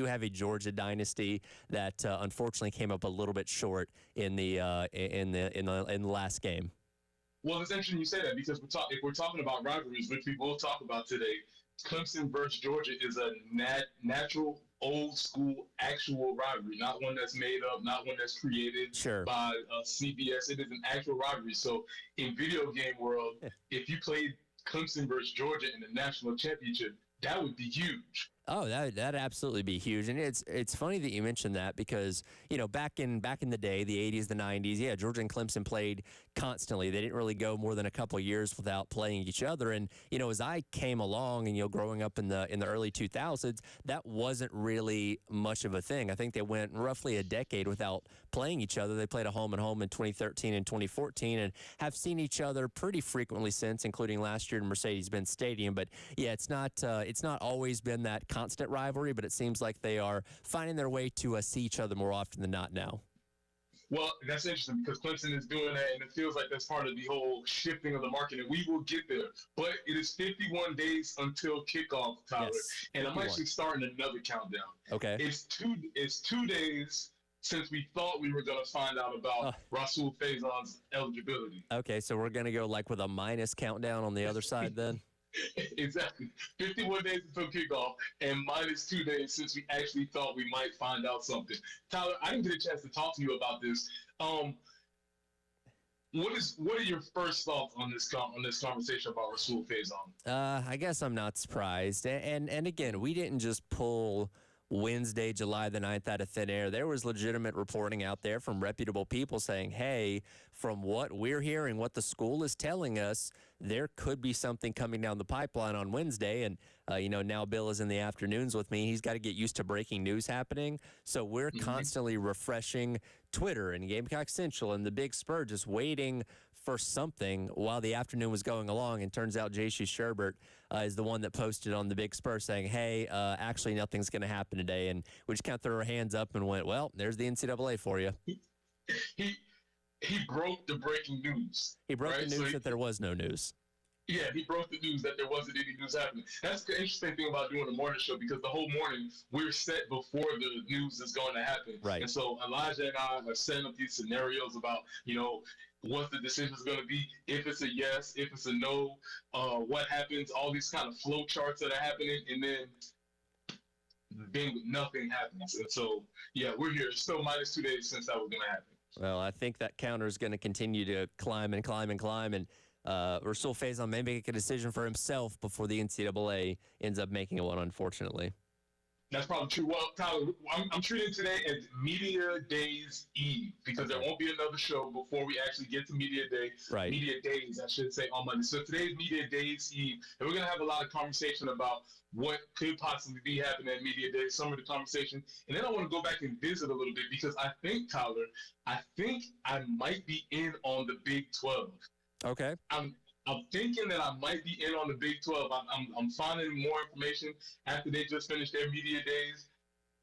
have a Georgia dynasty that unfortunately came up a little bit short in the last game. Well, it's interesting you say that because if we're talking about rivalries, which we will talk about today, Clemson versus Georgia is a natural, old school, actual rivalry, not one that's made up, not one that's created by CBS. It is an actual rivalry. So in video game world, if you played Clemson versus Georgia in the national championship, that would be huge. Oh, that'd absolutely be huge. And it's funny that you mentioned that because, back in the day, the 80s, the 90s, yeah, Georgia and Clemson played constantly. They didn't really go more than a couple of years without playing each other. And, as I came along and, growing up in the early 2000s, that wasn't really much of a thing. I think they went roughly a decade without playing each other. They played a home and home in 2013 and 2014 and have seen each other pretty frequently since, including last year in Mercedes-Benz Stadium. But yeah, it's not always been that constant rivalry, but it seems like they are finding their way to see each other more often than not now. Well, that's interesting because Clemson is doing that, and it feels like that's part of the whole shifting of the market, and we will get there. But it is 51 days until kickoff, Tyler, and I'm actually starting another countdown. Okay. It's 2 days since we thought we were going to find out about Rasul Faison's eligibility. Okay, so we're going to go with a minus countdown on the other side then? Exactly. 51 days until kickoff and minus 2 days since we actually thought we might find out something. Tyler, I didn't get a chance to talk to you about this. What are your first thoughts on this conversation about Rasul Faison? I guess I'm not surprised. And again, we didn't just pull Wednesday, July the 9th out of thin air. There was legitimate reporting out there from reputable people saying, hey, from what we're hearing, what the school is telling us, there could be something coming down the pipeline on Wednesday. And, now Bill is in the afternoons with me. He's got to get used to breaking news happening. So we're constantly refreshing Twitter and Gamecock Central and the Big Spur, just waiting for something while the afternoon was going along. And turns out J.C. Sherbert is the one that posted on the Big Spur saying, hey, actually nothing's going to happen today. And we just kind of threw our hands up and went, well, there's the NCAA for you. He broke the breaking news. He broke the news that there was no news. Yeah, he broke the news that there wasn't any news happening. That's the interesting thing about doing a morning show because the whole morning we're set before the news is going to happen. Right. And so Elijah and I are setting up these scenarios about, what the decision is going to be, if it's a yes, if it's a no, what happens, all these kind of flow charts that are happening, and then nothing happens. And so, yeah, we're here. Still minus 2 days since that was going to happen. Well, I think that counter is going to continue to climb and climb and climb, and Rasul Faison may make a decision for himself before the NCAA ends up making one, unfortunately. That's probably true. Well, Tyler, I'm treating today as Media Days Eve because there won't be another show before we actually get to Media Day. Right. Media Days, I should say, on Monday. So today is Media Days Eve, and we're going to have a lot of conversation about what could possibly be happening at Media Day, some of the conversation. And then I want to go back and visit a little bit because I think, Tyler, I might be in on the Big 12. Okay. I'm thinking that I might be in on the Big 12. I'm finding more information after they just finished their media days.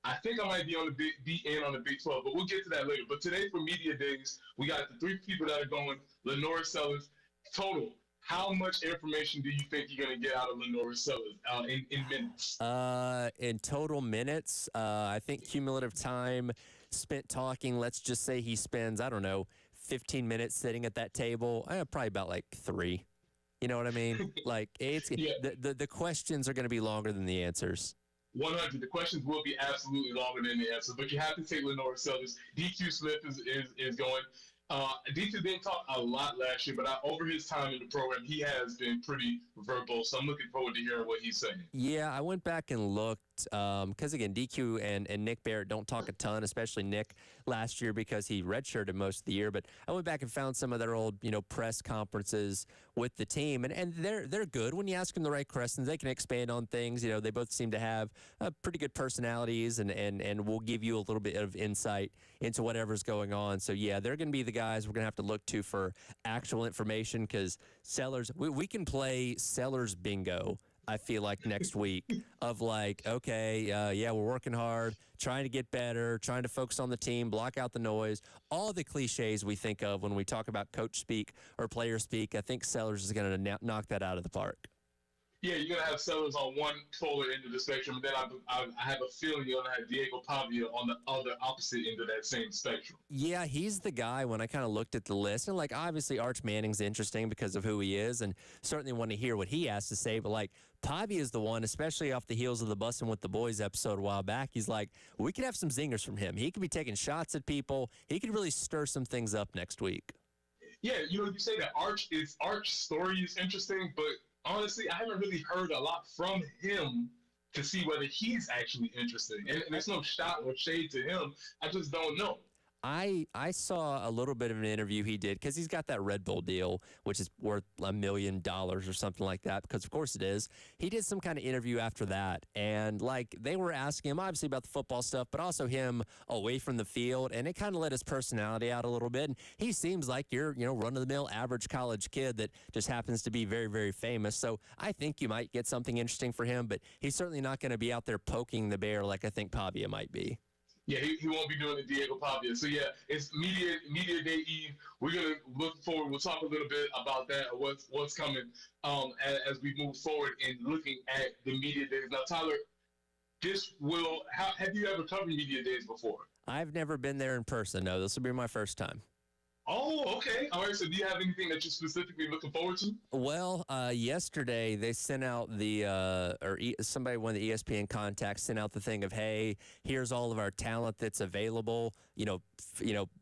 I think I might be in on the Big 12, but we'll get to that later. But today for media days, we got the three people that are going. Lenora Sellers, total. How much information do you think you're going to get out of Lenora Sellers in minutes? In total minutes, I think cumulative time spent talking, let's just say he spends, 15 minutes sitting at that table. Probably about 3. You know what I mean? The questions are going to be longer than the answers. 100. The questions will be absolutely longer than the answers, but you have to take Lenora Sellers. DQ Smith is going. DQ didn't talk a lot last year, but over his time in the program, he has been pretty verbal. So I'm looking forward to hearing what he's saying. Yeah, I went back and looked because, again, DQ and Nick Barrett don't talk a ton, especially Nick last year because he redshirted most of the year. But I went back and found some of their old, press conferences with the team, and they're good. When you ask them the right questions, they can expand on things. They both seem to have pretty good personalities and will give you a little bit of insight into whatever's going on. So, yeah, they're going to be the guys we're going to have to look to for actual information because Sellers, we can play Sellers bingo, I feel like, next week of we're working hard, trying to get better, trying to focus on the team, block out the noise, all the cliches we think of when we talk about coach speak or player speak. I think Sellers is going to knock that out of the park. Yeah, you're gonna have Sellers on one polar end of the spectrum, and then I have a feeling you're gonna have Diego Pavia on the other opposite end of that same spectrum. Yeah, he's the guy when I kind of looked at the list. And, like, obviously, Arch Manning's interesting because of who he is and certainly want to hear what he has to say. But, like, Pavia is the one, especially off the heels of the Bussin' with the Boys episode a while back. He's like, we could have some zingers from him. He could be taking shots at people. He could really stir some things up next week. Yeah, you say that Arch's story is interesting, but honestly, I haven't really heard a lot from him to see whether he's actually interesting. And there's no shot or shade to him. I just don't know. I saw a little bit of an interview he did because he's got that Red Bull deal, which is worth $1 million or something like that, because of course it is. He did some kind of interview after that, and like they were asking him obviously about the football stuff, but also him away from the field, and it kind of let his personality out a little bit. And he seems like your run of the mill average college kid that just happens to be very, very famous. So I think you might get something interesting for him, but he's certainly not going to be out there poking the bear like I think Pavia might be. Yeah, he won't be doing the Diego Pavia. So yeah, it's media day eve. We're gonna look forward. We'll talk a little bit about that, what's coming as we move forward in looking at the media days. Now, Tyler, have you ever covered media days before? I've never been there in person. No, this will be my first time. Oh, okay. All right. So, do you have anything that you're specifically looking forward to? Well, yesterday they sent out somebody, one of the ESPN contacts, sent out the thing of, hey, here's all of our talent that's available.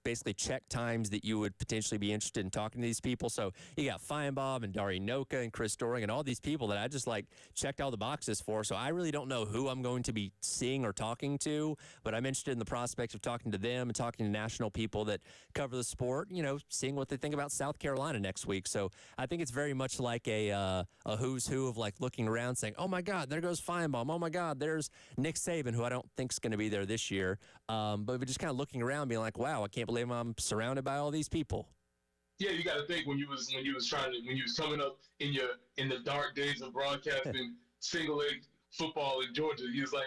Basically check times that you would potentially be interested in talking to these people. So you got Feinbaum and Dari Noka and Chris Doring and all these people that I just checked all the boxes for. So I really don't know who I'm going to be seeing or talking to, but I'm interested in the prospect of talking to them and talking to national people that cover the sport. Seeing what they think about South Carolina next week. So I think it's very much like a who's who of looking around saying, oh my God, there goes Feinbaum. Oh my God, there's Nick Saban, who I don't think is going to be there this year. But we're just kind of looking around being like, wow, I can't believe I'm surrounded by all these people. Yeah, you got to think when you was coming up in the dark days of broadcasting single A football in Georgia, he was like,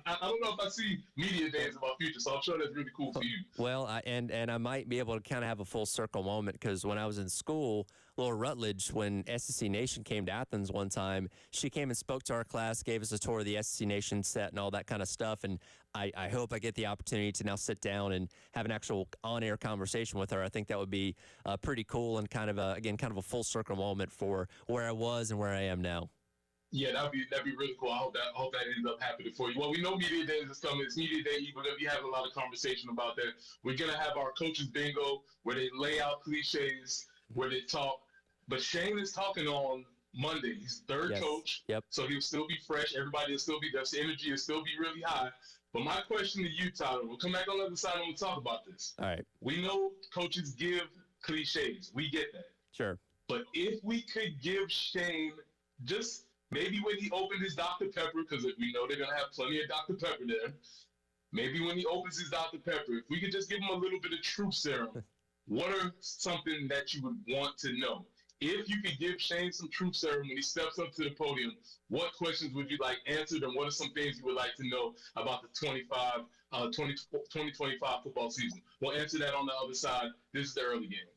I don't know if I see media days in my future, so I'm sure that's really cool for you. Well, I might be able to kind of have a full circle moment because when I was in school, Laura Rutledge, when SEC Nation came to Athens one time, she came and spoke to our class, gave us a tour of the SEC Nation set and all that kind of stuff. And I hope I get the opportunity to now sit down and have an actual on-air conversation with her. I think that would be pretty cool and kind of a full circle moment for where I was and where I am now. Yeah, that'd be really cool. I hope that ends up happening for you. Well, we know Media Day is coming. It's Media Day Eve. We're gonna be having a lot of conversation about that. We're gonna have our coaches bingo where they lay out cliches, where they talk. But Shane is talking on Monday. He's third coach. Yep. So he'll still be fresh. Everybody will still be there. So energy will still be really high. But my question to you, Tyler, we'll come back on the other side and we'll talk about this. All right. We know coaches give cliches. We get that. Sure. But if we could give Shane just maybe when he opened his Dr. Pepper, because we know they're going to have plenty of Dr. Pepper there. Maybe when he opens his Dr. Pepper, if we could just give him a little bit of truth serum, what are something that you would want to know? If you could give Shane some truth serum when he steps up to the podium, what questions would you like answered, and what are some things you would like to know about the 2025 football season? We'll answer that on the other side. This is the early game.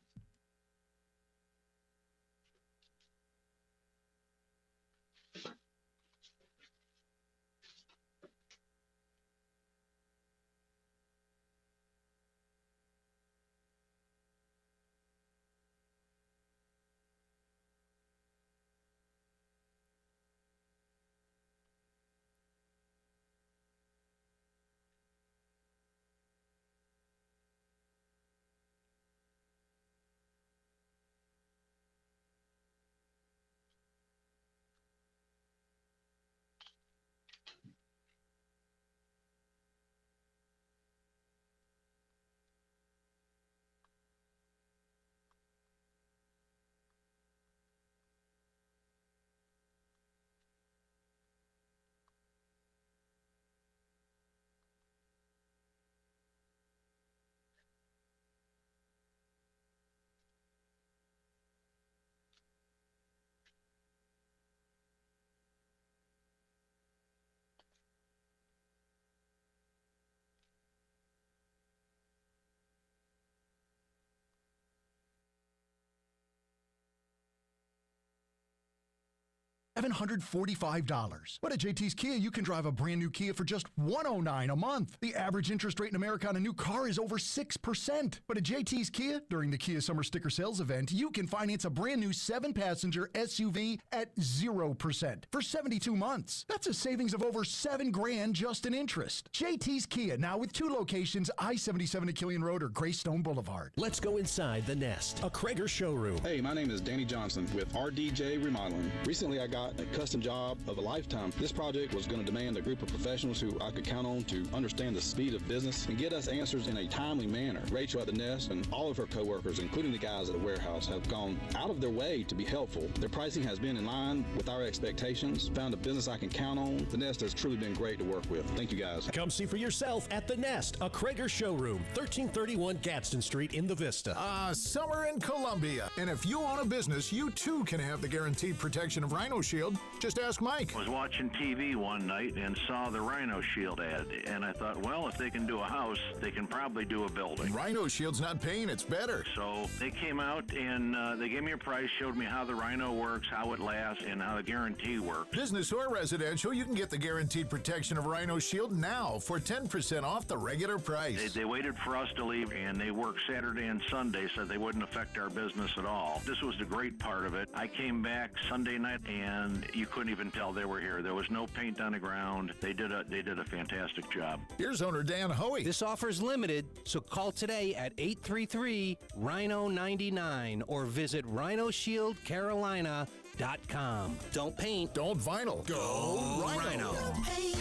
$745. But at JT's Kia, you can drive a brand new Kia for just $109 a month. The average interest rate in America on a new car is over 6%. But at JT's Kia, during the Kia Summer Sticker Sales event, you can finance a brand new 7-passenger SUV at 0% for 72 months. That's a savings of over $7,000 just in interest. JT's Kia, now with 2 locations, I-77 at Killian Road or Greystone Boulevard. Let's go inside the Nest, a Krager showroom. Hey, my name is Danny Johnson with RDJ Remodeling. Recently, I got a custom job of a lifetime. This project was going to demand a group of professionals who I could count on to understand the speed of business and get us answers in a timely manner. Rachel at the Nest and all of her coworkers, including the guys at the warehouse, have gone out of their way to be helpful. Their pricing has been in line with our expectations. Found a business I can count on. The Nest has truly been great to work with. Thank you, guys. Come see for yourself at the Nest, a Krager showroom, 1331 Gadsden Street in the Vista. Summer in Columbia. And if you own a business, you too can have the guaranteed protection of Rhino Shield. Just ask Mike. I was watching TV one night and saw the Rhino Shield ad, and I thought, well, if they can do a house, they can probably do a building. Rhino Shield's not pain, it's better. So they came out and they gave me a price, showed me how the Rhino works, how it lasts, and how the guarantee works. Business or residential, you can get the guaranteed protection of Rhino Shield now for 10% off the regular price. They waited for us to leave, and they worked Saturday and Sunday so they wouldn't affect our business at all. This was the great part of it. I came back Sunday night, and you couldn't even tell they were here. There was no paint on the ground. They did a fantastic job. Here's owner Dan Hoey. This offer's limited, so call today at 833-RHINO-99 or visit RhinoShieldCarolina.com. Don't paint. Don't vinyl. Go Rhino. Don't paint,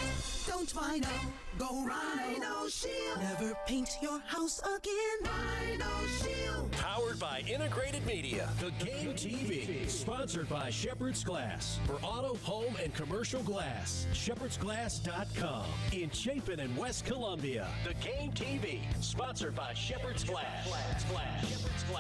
don't vinyl. Go Rhino Shield. Never paint your house again. Rhino Shield. Powered by Integrated Media. The Game TV. Sponsored by Shepherd's Glass. For auto, home, and commercial glass. ShepherdsGlass.com. In Chapin and West Columbia. The Game TV. Sponsored by Shepherd's Glass.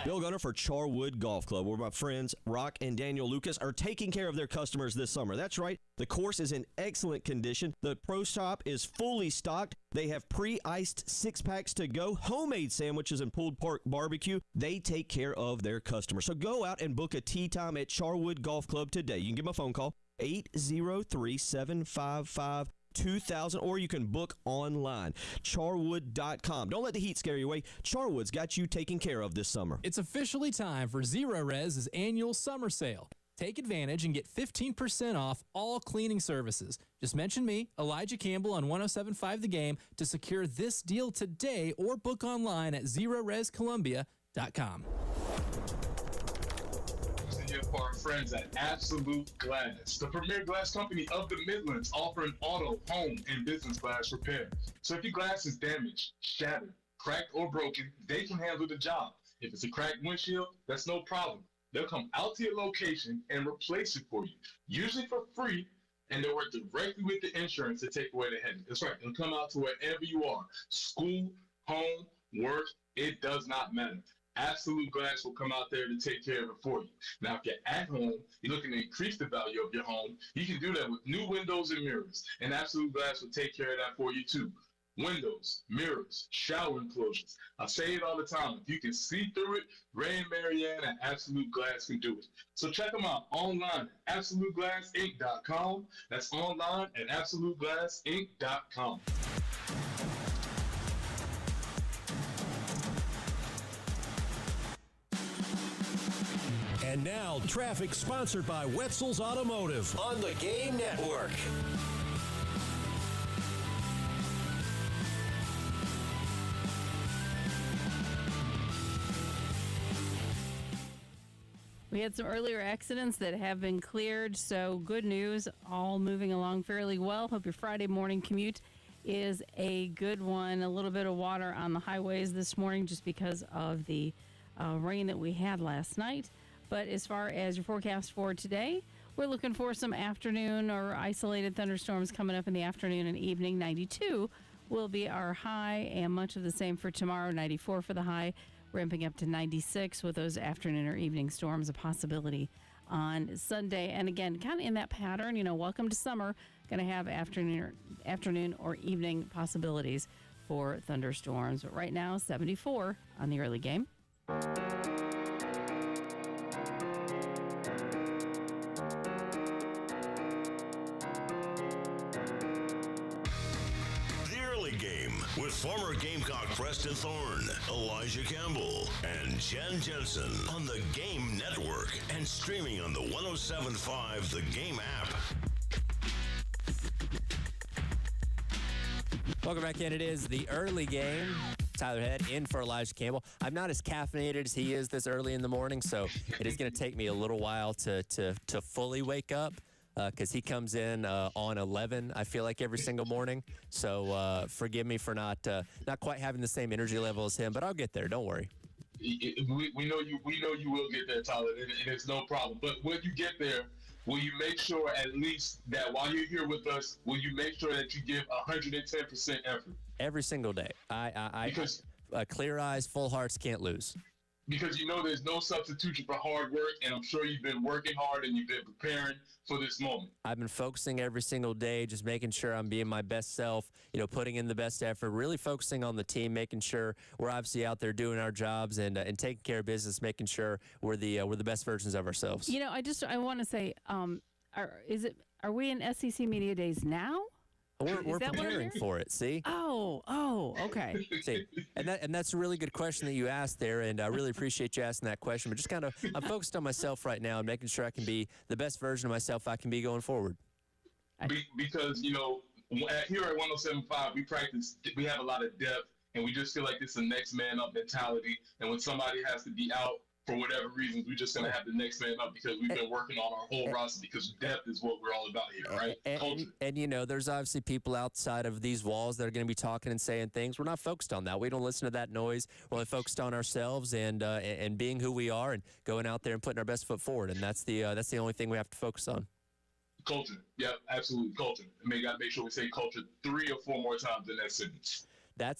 Bill Gunner for Charwood Golf Club, where my friends Rock and Daniel Lucas are taking care of their customers this summer. That's right. The course is in excellent condition. The pro shop is fully stocked. They have pre-iced 6-packs to go, homemade sandwiches, and pulled pork barbecue. They take care of their customers. So go out and book a tee time at Charwood Golf Club today. You can give them a phone call, 803-755-2000, or you can book online, charwood.com. Don't let the heat scare you away. Charwood's got you taken care of this summer. It's officially time for Zero Rez's annual summer sale. Take advantage and get 15% off all cleaning services. Just mention me, Elijah Campbell, on 107.5 The Game to secure this deal today or book online at ZeroRezColumbia.com. For our friends at Absolute Glass, the premier glass company of the Midlands, offering auto, home, and business glass repair. So if your glass is damaged, shattered, cracked, or broken, they can handle the job. If it's a cracked windshield, that's no problem. They'll come out to your location and replace it for you, usually for free, and they'll work directly with the insurance to take away the headache. That's right. They'll come out to wherever you are, school, home, work, it does not matter. Absolute Glass will come out there to take care of it for you. Now, if you're at home, you're looking to increase the value of your home, you can do that with new windows and mirrors, and Absolute Glass will take care of that for you too. Windows, mirrors, shower enclosures. I say it all the time. If you can see through it, Ray and Marianne at Absolute Glass can do it. So check them out online at AbsoluteGlassInc.com. That's online at AbsoluteGlassInc.com. And now, traffic sponsored by Wetzel's Automotive on the Game Network. We had some earlier accidents that have been cleared, so good news, all moving along fairly well. Hope your Friday morning commute is a good one. A little bit of water on the highways this morning just because of the rain that we had last night. But as far as your forecast for today, we're looking for some afternoon or isolated thunderstorms coming up in the afternoon and evening. 92 will be our high, and much of the same for tomorrow. 94 for the high, ramping up to 96 with those afternoon or evening storms, a possibility on Sunday. And again, kind of in that pattern, welcome to summer, going to have afternoon or evening possibilities for thunderstorms. But right now, 74 on the early game. with former Gamecock Preston Thorne, Elijah Campbell, and Jen Jensen on the Game Network and streaming on the 107.5 The Game app. Welcome back in. It is the early game. Tyler Head in for Elijah Campbell. I'm not as caffeinated as he is this early in the morning, so it is going to take me a little while to fully wake up because he comes in on 11, I feel like, every single morning. So forgive me for not quite having the same energy level as him, but I'll get there. Don't worry. We know you will get there, Tyler, and it's no problem. But when you get there, will you make sure at least that while you're here with us, will you make sure that you give 110% effort? Every single day. Because clear eyes, full hearts can't lose. Because you know there's no substitution for hard work, and I'm sure you've been working hard and you've been preparing for this moment. I've been focusing every single day, just making sure I'm being my best self, putting in the best effort, really focusing on the team, making sure we're obviously out there doing our jobs and taking care of business, making sure we're the best versions of ourselves. I want to say, are we in SEC Media Days now? We're preparing for it, see? Oh, okay. See, and that's a really good question that you asked there, and I really appreciate you asking that question. But just I'm focused on myself right now and making sure I can be the best version of myself I can be going forward. Because, here at 107.5, we have a lot of depth, and we just feel like it's a next man up mentality. And when somebody has to be out for whatever reasons, we're just going to have the next man up because we've been working on our whole roster because depth is what we're all about here, right? Culture. And there's obviously people outside of these walls that are going to be talking and saying things. We're not focused on that. We don't listen to that noise. We're only focused on ourselves and being who we are and going out there and putting our best foot forward. And that's the only thing we have to focus on. Culture. Yep, absolutely. Culture. Got to make sure we say culture 3 or 4 more times in that sentence. That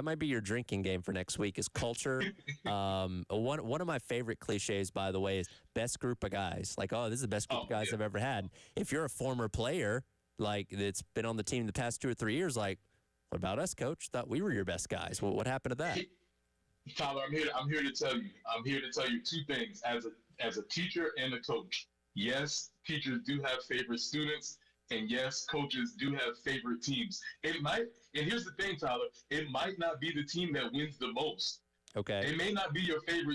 might be your drinking game for next week is culture. One of my favorite cliches, by the way, is best group of guys. Like, this is the best group of guys I've ever had. If you're a former player, like that's been on the team the past 2 or 3 years, like, what about us, coach? Thought we were your best guys. Well, what happened to that? Tyler, I'm here to tell you. I'm here to tell you 2 things as a teacher and a coach. Yes, teachers do have favorite students. And yes, coaches do have favorite teams. And here's the thing, Tyler, it might not be the team that wins the most. Okay. It may not be your favorite